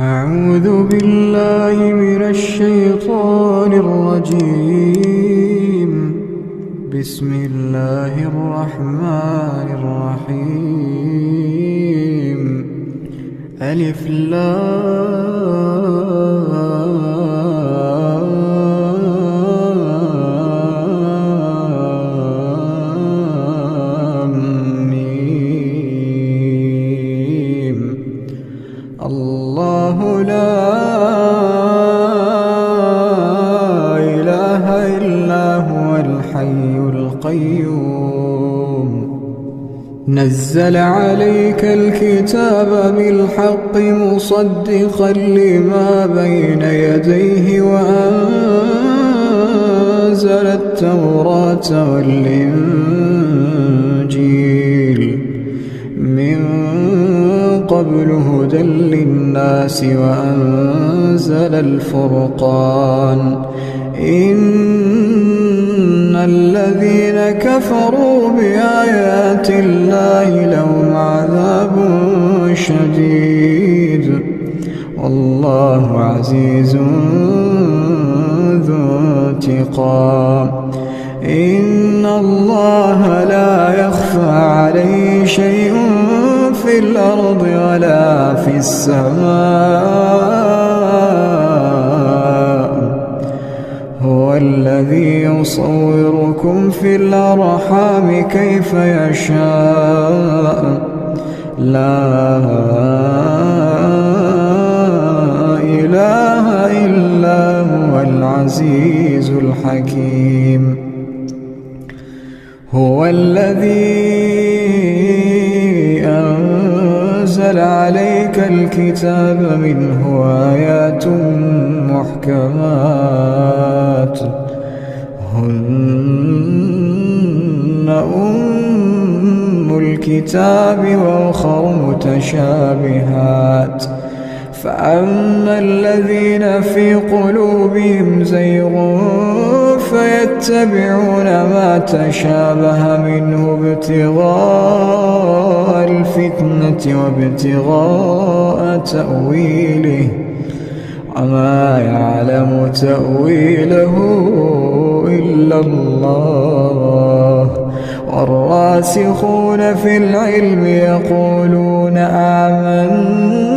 أعوذ بالله من الشيطان الرجيم. بسم الله الرحمن الرحيم. ألف لام ميم. الله لا إله إلا هو الحي القيوم. نزل عليك الكتاب بالحق مصدقا لما بين يديه وأنزل التوراة والإنجيل من قبل هدى للناس وأنزل الفرقان. إن الذين كفروا بآيات الله لهم عذاب شديد والله عزيز ذو انتقام. إن الله لا يخفى عليه شيء في الأرض ولا في السماء. هو الذي يصوركم في الأرحام كيف يشاء. لا إله إلا هو العزيز الحكيم. هو الذي أنزل عليك الكتاب منه آيات محكمات هن أم الكتاب وأخر متشابهات. فأما الذين في قلوبهم زيغ فيتبعون ما تشابه منه ابتغاء الفتنة وابتغاء تأويله وما يعلم تأويله إلا الله. والراسخون في العلم يقولون آمنا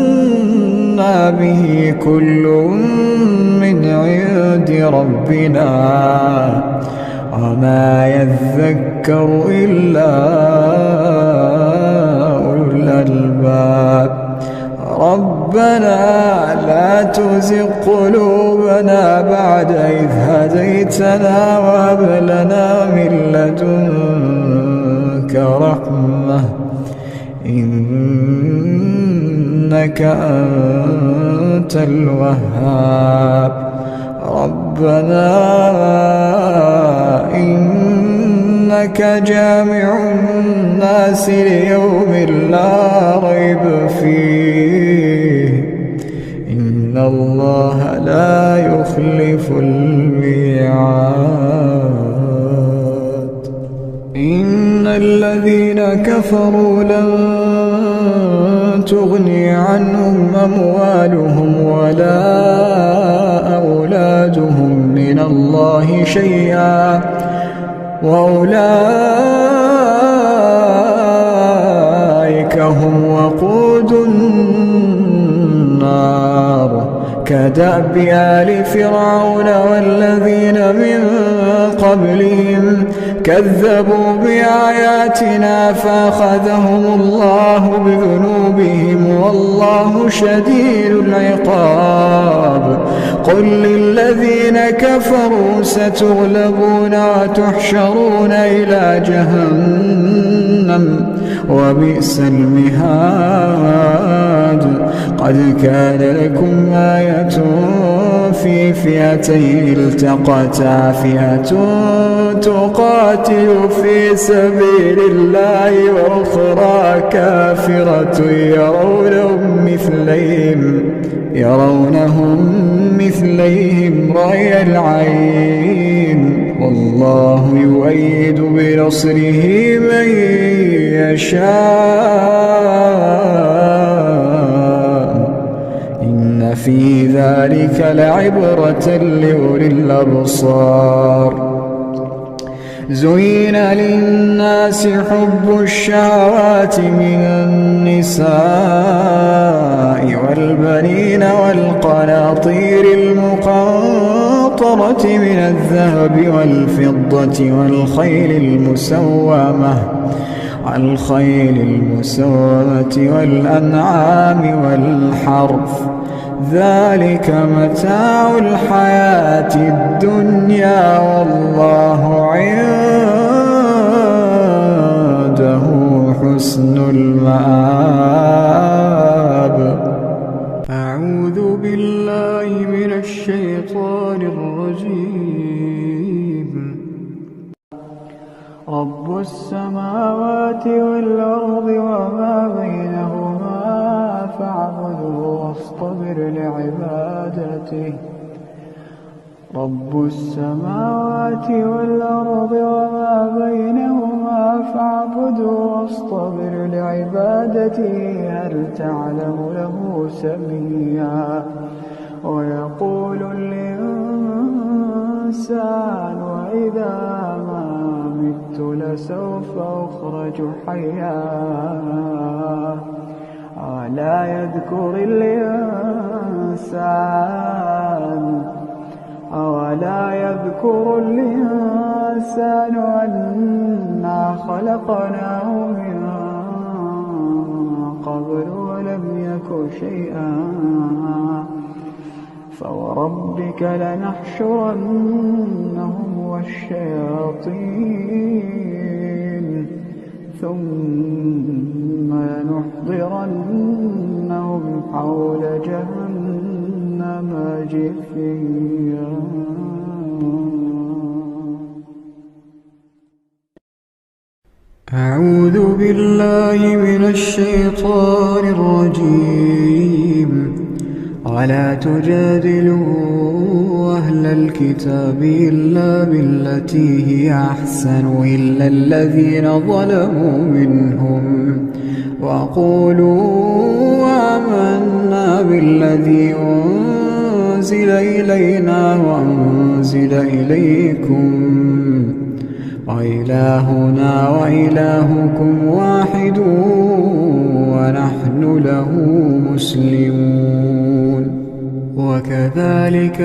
به كل من عند ربنا وما يذكر إلا أولو الألباب. ربنا لا تزغ قلوبنا بعد إذ هديتنا وهب لنا من لدنك رحمة إنك أنت الوهاب. ربنا إنك جامع الناس ليوم لا ريب فيه إن الله لا يخلف الميعاد. إن الذين كفروا لن تغني عنهم أموالهم ولا أولادهم من الله شيئا وأولئك هم وقود النار. كدأب آل فرعون والذين من قبلهم كذبوا بآياتنا فأخذهم الله بذنوبهم والله شديد العقاب. قل للذين كفروا ستغلبون وتحشرون إلى جهنم وبئس المهاد. قد كان لكم آية في فئتين التقتا فئة تقاتل في سبيل الله وأخرى كافرة يرونهم مثليهم رأي العين والله يؤيد بنصره من يشاء إن إن في ذلك لعبرة لأولي الأبصار. زين للناس حب الشهوات من النساء والبنين والقناطير المقنطرة من الذهب والفضة والخيل المسومة والأنعام والحرث، ذلك متاع الحياة الدنيا والله عنده حسن المآب. أعوذ بالله من الشيطان الرجيم. رب السماوات والأرض وما بينهما فاعبده واصطبر لعبادته. رب السماوات والأرض وما بينهما فاعبده واصطبر لعبادته. هل تعلم له سميا؟ ويقول الإنسان وإذا ما مت لسوف أخرج حيا. أولا يذكر الإنسان أنا خلقناه من قبل ولم يك شيئا. فوربك لنحشرنهم والشياطين ثم لنحضرنهم حول جهنم جثيا. أعوذ بالله من الشيطان الرجيم. ولا تجادلوا أهل الكتاب إلا بالتي هي أحسن إلا الذين ظلموا منهم وقولوا آمنا بالذي أنزل إلينا وأنزل إليكم وإلهنا وإلهكم واحد ونحن له مسلمون. وكذلك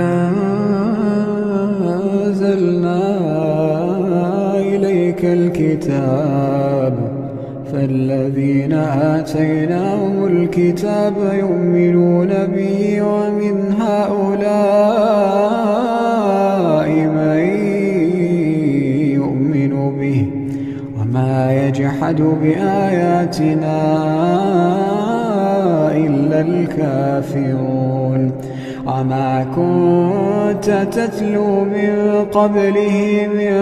أنزلنا إليك الكتاب فالذين آتيناهم الكتاب يؤمنون به ومن هؤلاء من يؤمن به وما يجحد بآياتنا إلا الكافرون. وما كنت تتلو من قبله من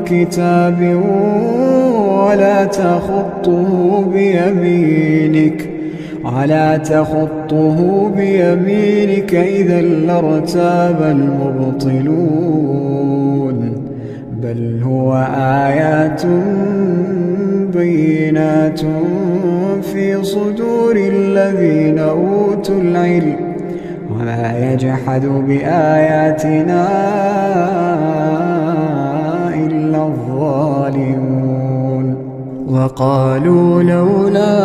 كتاب ولا تخطه بيمينك إذا لارتاب المبطلون. بل هو آيات بينات في صدور الذين أوتوا العلم وما يجحد بآياتنا إلا الظالمون. وقالوا لولا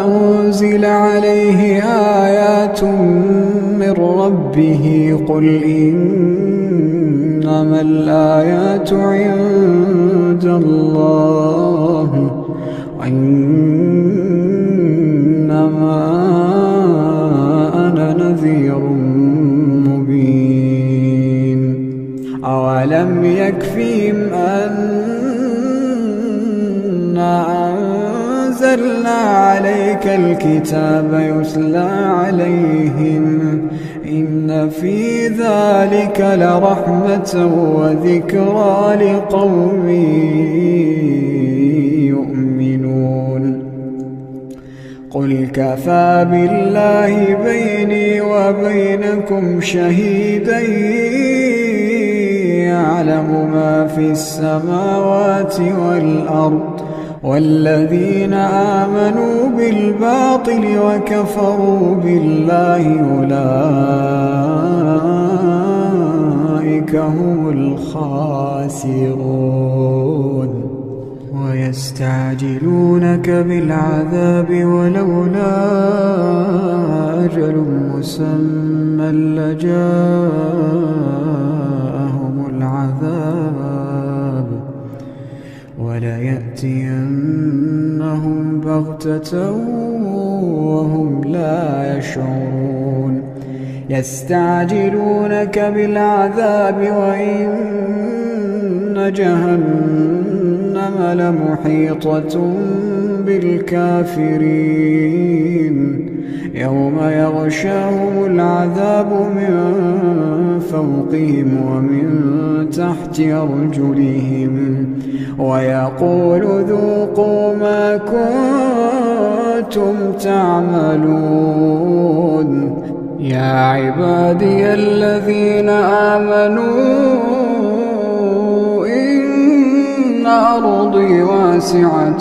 أنزل عليه آيات من ربه قل إنما الآيات عند الله وإنما أنا نذير مبين. أولم يكفهم أنا أنزلنا عليك الكتاب يتلى عليهم إن في ذلك لرحمة وذكرى لقوم يؤمنون. قل كفى بالله بيني وبينكم شهيدا يعلم ما في السماوات والأرض والذين آمنوا بالباطل وكفروا بالله أولئك هم الخاسرون ويستعجلونك بالعذاب ولولا أجل مسمى لجاءهم العذاب وليأتينهم بغتة وهم لا يشعرون يستعجلونك بالعذاب وإن جهنم لمحيطة بالكافرين يوم يغشاهم العذاب من فوقهم ومن تحت أرجلهم ويقول ذوقوا ما كنتم تعملون يا عبادي الذين آمنوا إن أرضي واسعة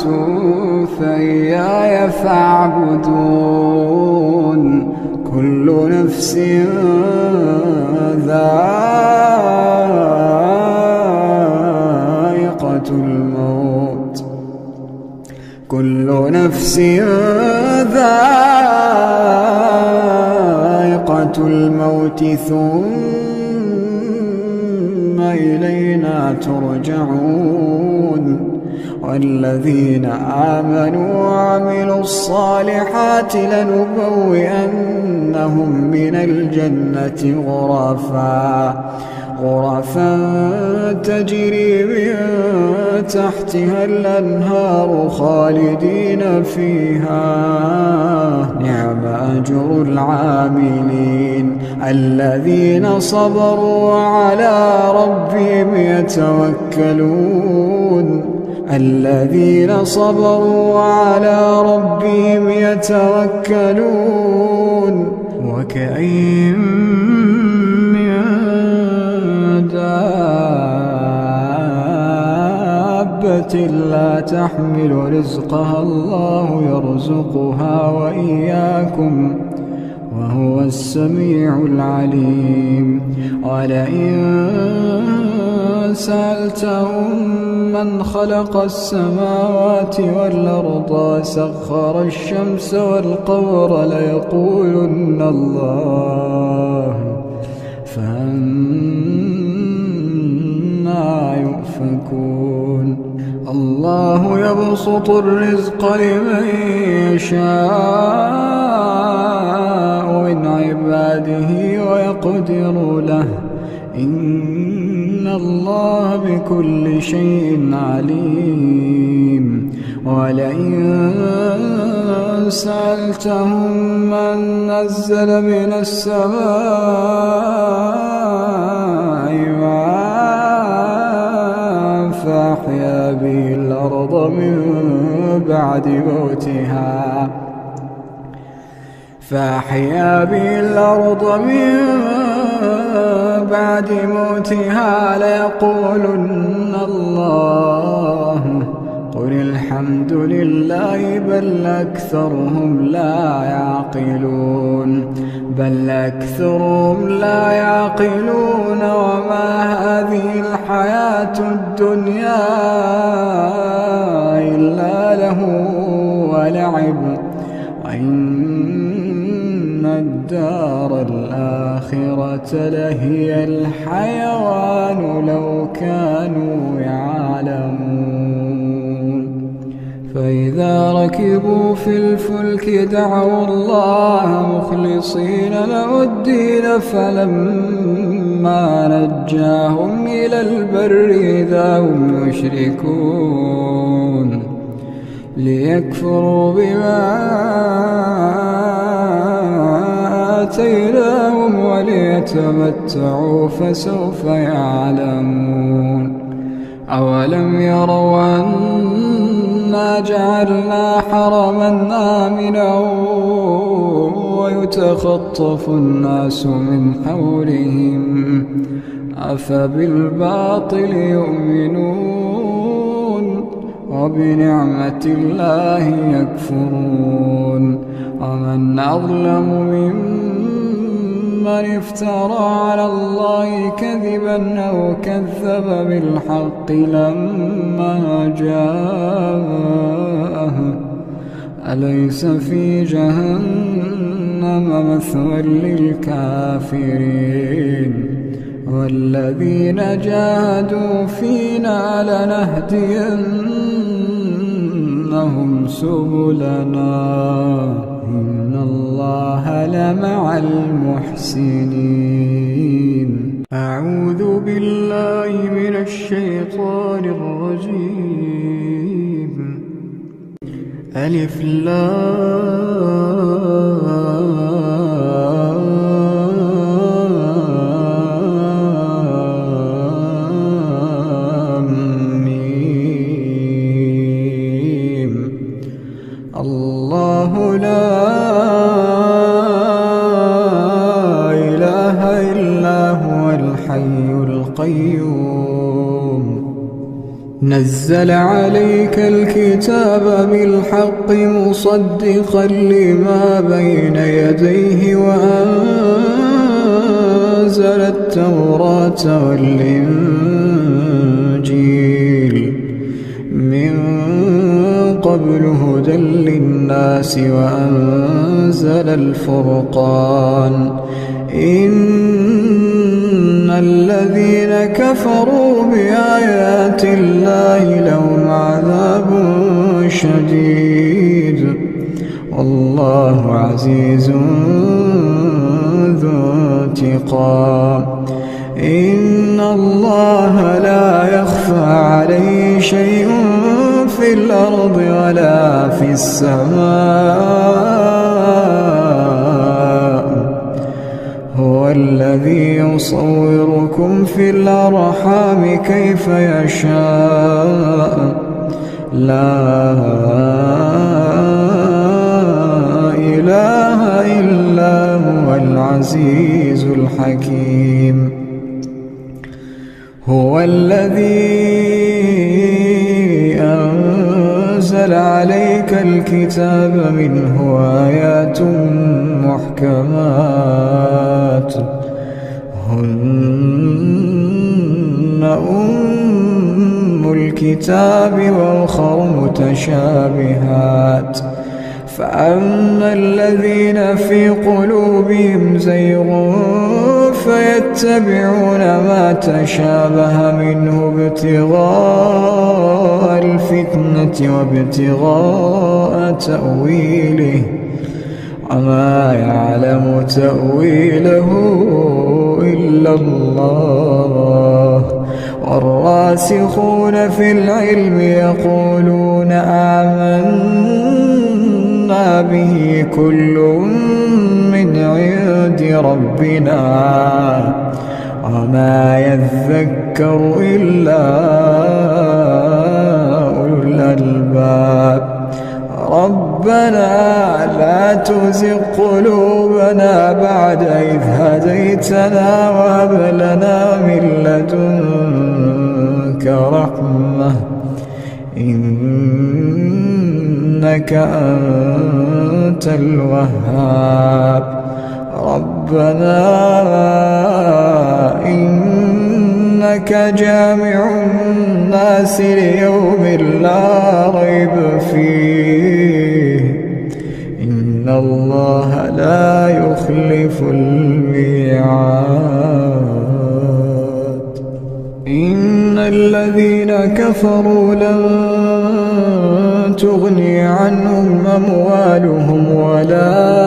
فإياي فاعبدون كل نفس ذائقة الموت كل نفس ذائقة الموت ثم إلينا ترجعون والذين آمنوا وعملوا الصالحات لنبوئنهم من الجنة غرفا تجري من تحتها الأنهار خالدين فيها نعم أجر العاملين الذين صبروا وعلى ربهم يتوكلون وكأين من دابة لا تحمل رزقها الله يرزقها وإياكم وهو السميع العليم ولئن سألتهم من خلق السماوات والأرض وسخر الشمس والقمر ليقولن الله فأنى يؤفكون الله يبسط الرزق لمن يشاء من عباده ويقدر له إن الله بكل شيء عليم ولئن سألتهم من نزل من السماء ماء فأحيا به الأرض من بعد موتها ليقولن الله قل الحمد لله بل أكثرهم لا يعقلون وما هذه الحياة الدنيا إلا له ولعب وإن الدار الآخرة لهي الحيوان لو كانوا يعلمون فإذا ركبوا في الفلك دعوا الله مخلصين له الدين فلما نجاهم إلى البر إذا هم يشركون ليكفروا بما آتيناهم وليتمتعوا فسوف يعلمون أولم يروا أنا جعلنا حرما آمنا ويتخطف الناس من حولهم أفبالباطل يؤمنون وبنعمة الله يكفرون ومن أظلم ممن افترى على الله كذبا أو كذب بالحق لما جاءه أليس في جهنم مثوى للكافرين والذين جاهدوا فينا لنهدينهم سبلنا إن الله لمع المحسنين. أعوذ بالله من الشيطان الرجيم. ألف لام ميم. الله لا إله إلا هو الحي القيوم نزل عليك الكتاب بالحق مصدقا لما بين يديه وأنزل التوراة والإنجيل من قبل هدى للناس وأنزل الفرقان إن الذين كفروا بآيات الله لهم عذاب شديد والله عزيز ذو انتقام. إن الله لا يخفى عليه شيء في الأرض ولا في السماء هو الذي يصوركم في الأرحام كيف يشاء لا إله إلا هو العزيز الحكيم. هو الذي أنزل عليك الكتاب منه آيات محكمات هن أم الكتاب وأخر متشابهات فأما الذين في قلوبهم زيغ فيتبعون ما تشابه منه ابتغاء الفتنة وابتغاء تأويله وما يعلم تأويله إلا الله والراسخون في العلم يقولون آمنا به كل من عند ربنا وما يذكر إلا أولو الألباب. ربنا لا تزغ قلوبنا بعد إذ هديتنا وهب لنا من لدنك رحمة إنك أنت الوهاب. ربنا إنك جامع الناس ليوم لا ريب فيه إن الله لا يخلف الميعاد. إن الذين كفروا لن تغني عنهم أموالهم ولا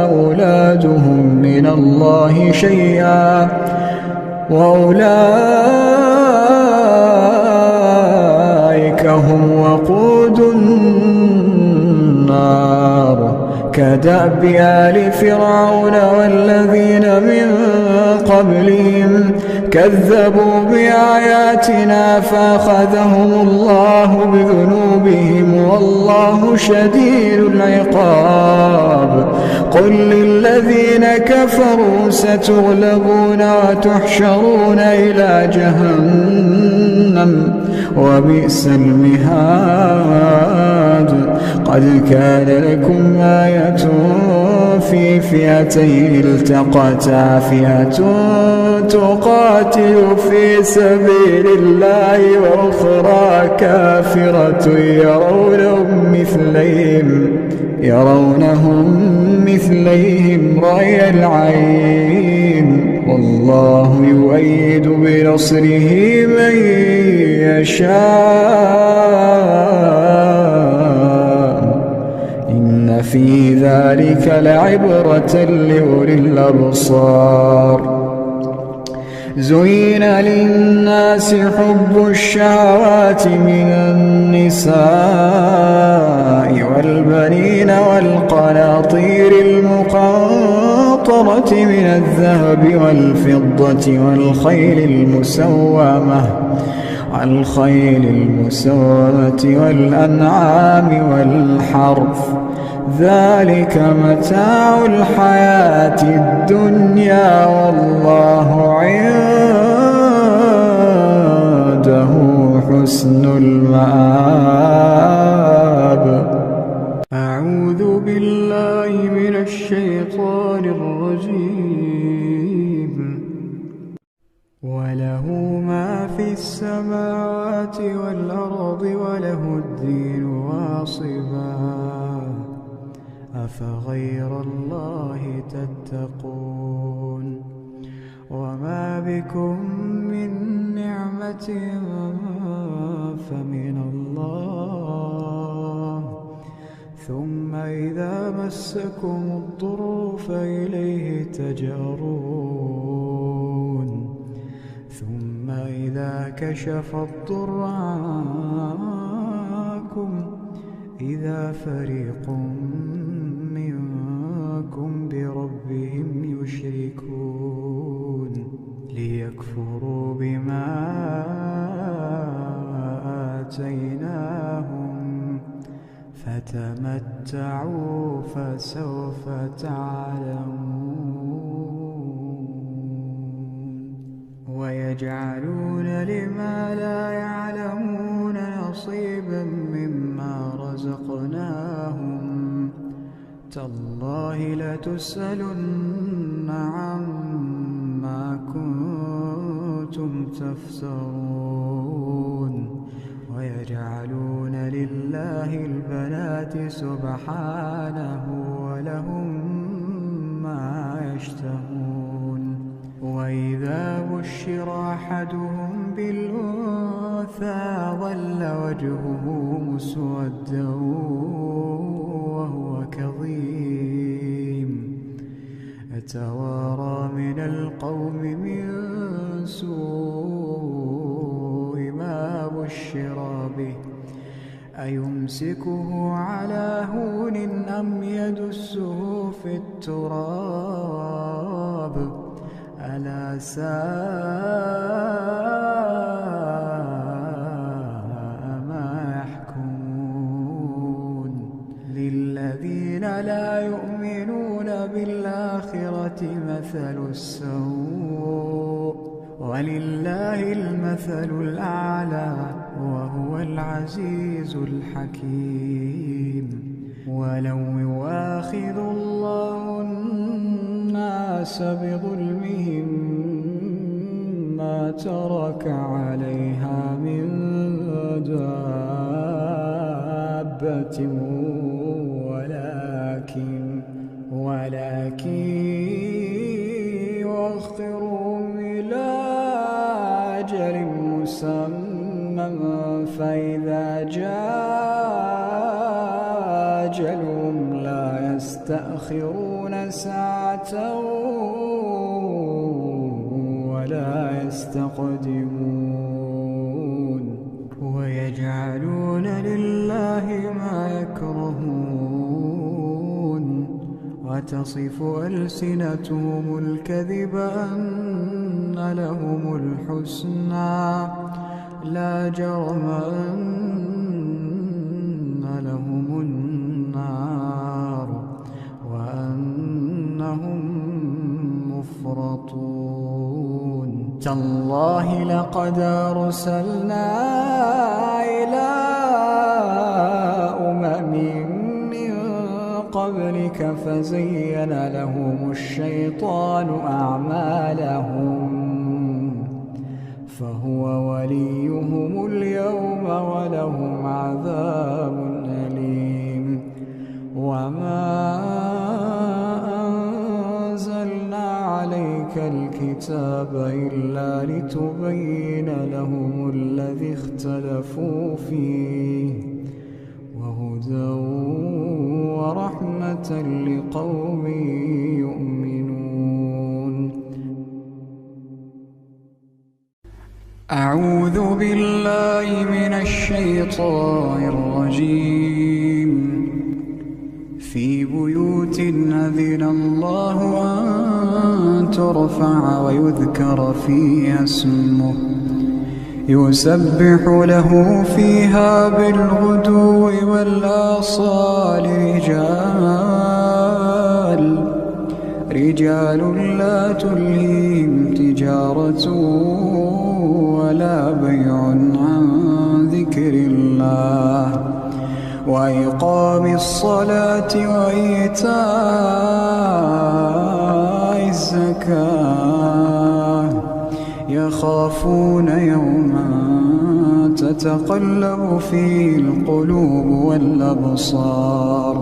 أولادهم من الله شيئا وأولئك هم وقود النار كدأب آل فرعون والذين من قبلهم كذبوا بآياتنا فأخذهم الله بذنوبهم والله شديد العقاب. قل للذين كفروا ستغلبون وتحشرون إلى جهنم وبئس المهاد. قد كان لكم آية في فئتين التقتا، فئة تقاتل في سبيل الله وأخرى كافرة يرونهم مثليهم رأي العين، والله يؤيد بنصره من يشاء، إن في ذلك لعبرة لأولي الأبصار. زين للناس حب الشهوات من النساء والبنين والقناطير المقنطرة من الذهب والفضة والخيل المسومة والأنعام والحرث، ذلك متاع الحياة الدنيا، والله عنده حسن المآب. أعوذ بالله من الشيطان الرجيم. وله ما في السماوات والأرض وله الدين واصبا، أفغير الله تتقون؟ وما بكم من نعمة فمن الله، ثم إذا مسكم الضر فإليه تجأرون، ثم إذا كشف الضر عنكم إذا فريق منكم بربهم يشركون، ليكفروا بما آتيناهم، فتمتعوا فسوف تعلمون. ويجعلون لما لا يعلمون نصيبا مما رزقناهم، تالله لتسألن عما كنتم تفترون. ويجعلون لله البنات سبحانه ولهم ما يشتهون. وإذا بشر أحدهم بالأنثى ظل وجهه مسودا وهو كظيم، يتوارى من القوم من سوء ما بشر به، أيمسكه على هون أم يدسه في التراب، ألا ساء ما يحكمون. للذين لا يؤمنون بالآخرة مثل السوء، ولله المثل الأعلى وهو العزيز الحكيم. ولو يؤاخذ الله الناس بظلمهم ما ترك عليها من دابة، ولكن يؤخرهم إلى أجل مسمى، فإذا جاء أجلهم لا يستأخرون ساعة ولا يستقدمون. ويجعلون لله ما يكرهون، وتصف ألسنتهم الكذب أن لهم الحسنى، لا جرم أن لهم النار وأنهم مفرطون. تالله لقد أرسلنا إلى أمم من قبلك فزين لهم الشيطان أعمالهم فهو وليهم اليوم ولهم عذاب أليم. وما أنزلنا عليك الكتاب إلا لتبين لهم الذي اختلفوا فيه وهدى ورحمة لقوم يؤمنون. أعوذ بالله من الشيطان الرجيم. في بيوت أذن الله أن ترفع ويذكر فيها اسمه يسبح له فيها بالغدو والآصال رجال لا تلهيهم تجارة ولا بيع عن ذكر الله وإقام الصلاة وإيتاء الزكاة يخافون يوما تتقلب فيه القلوب والأبصار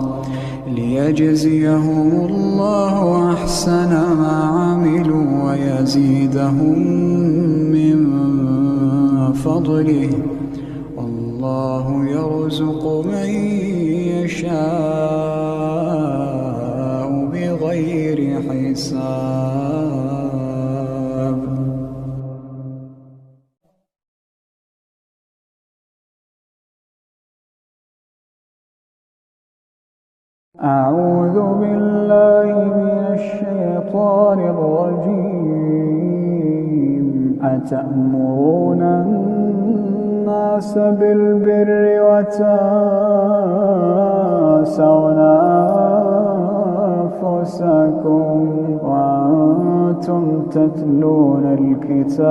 ليجزيهم الله أحسن ما عملوا ويزيدهم من فضله الله يرزق من يشاء بغير حساب. أعوذ بالله من الشيطان الرجيم. أتأمرون الناس بالبر وتنسون أنفسكم وأنتم تتلون الكتاب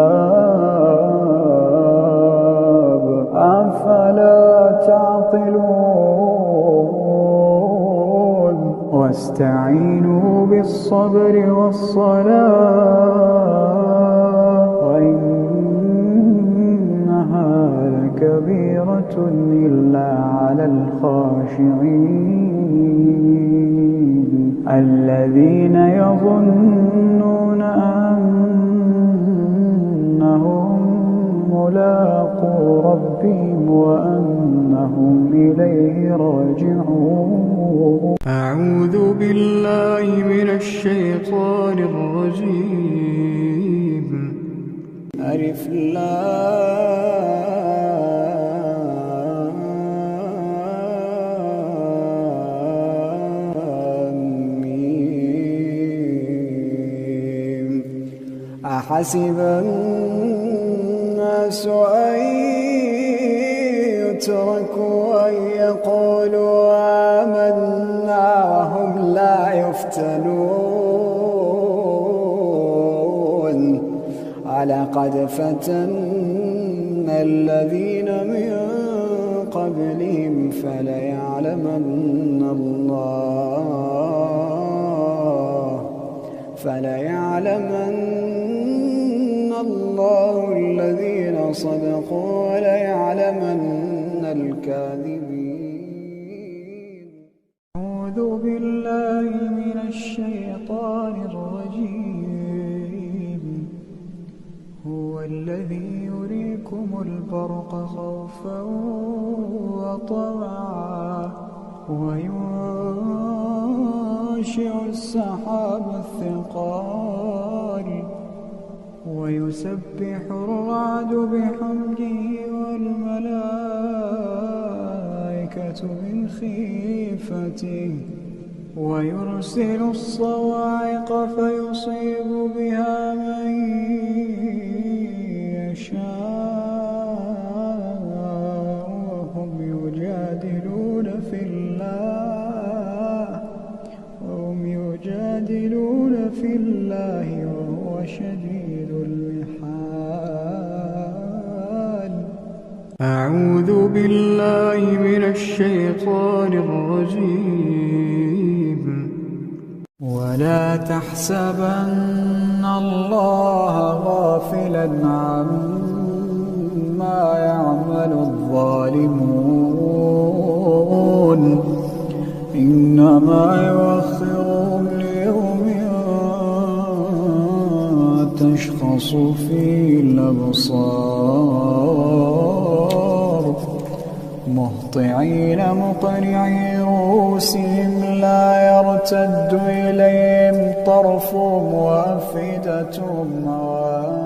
أفلا تعقلون. واستعينوا بالصبر والصلاة وإنها لكبيرة إلا على الخاشعين الذين يظنون أنهم ملاقو ربهم وأنهم إليه راجعون. أعوذ بالله من الشيطان الرجيم. ألف لام ميم. أحسب الناس أن يتركوا أن يقولوا آمنا وهم لا يفتنون ولقد فتنا الذين من قبلهم فليعلمن الله الذين صدقوا وليعلمن الكاذبين. أعوذ بالله من الشيطان الرجيم. هو الذي يريكم البرق خوفا وطمعا وينشئ السحاب الثقال ويسبح الرعد بحمده والملائكة من خيفته ويرسل الصواعق فيصيب بها من يشاء وهم يجادلون في الله وهو شديد المحال. أعوذ بالله من الشيطان الرجيم. ولا تحسبن الله غافلا عما يعمل الظالمون إنما يؤخرهم ليوم تشخص فيه الأبصار مهطعين مقنعي رؤوسهم لا يرتد إليهم طرفهم وأفئدتهم هواء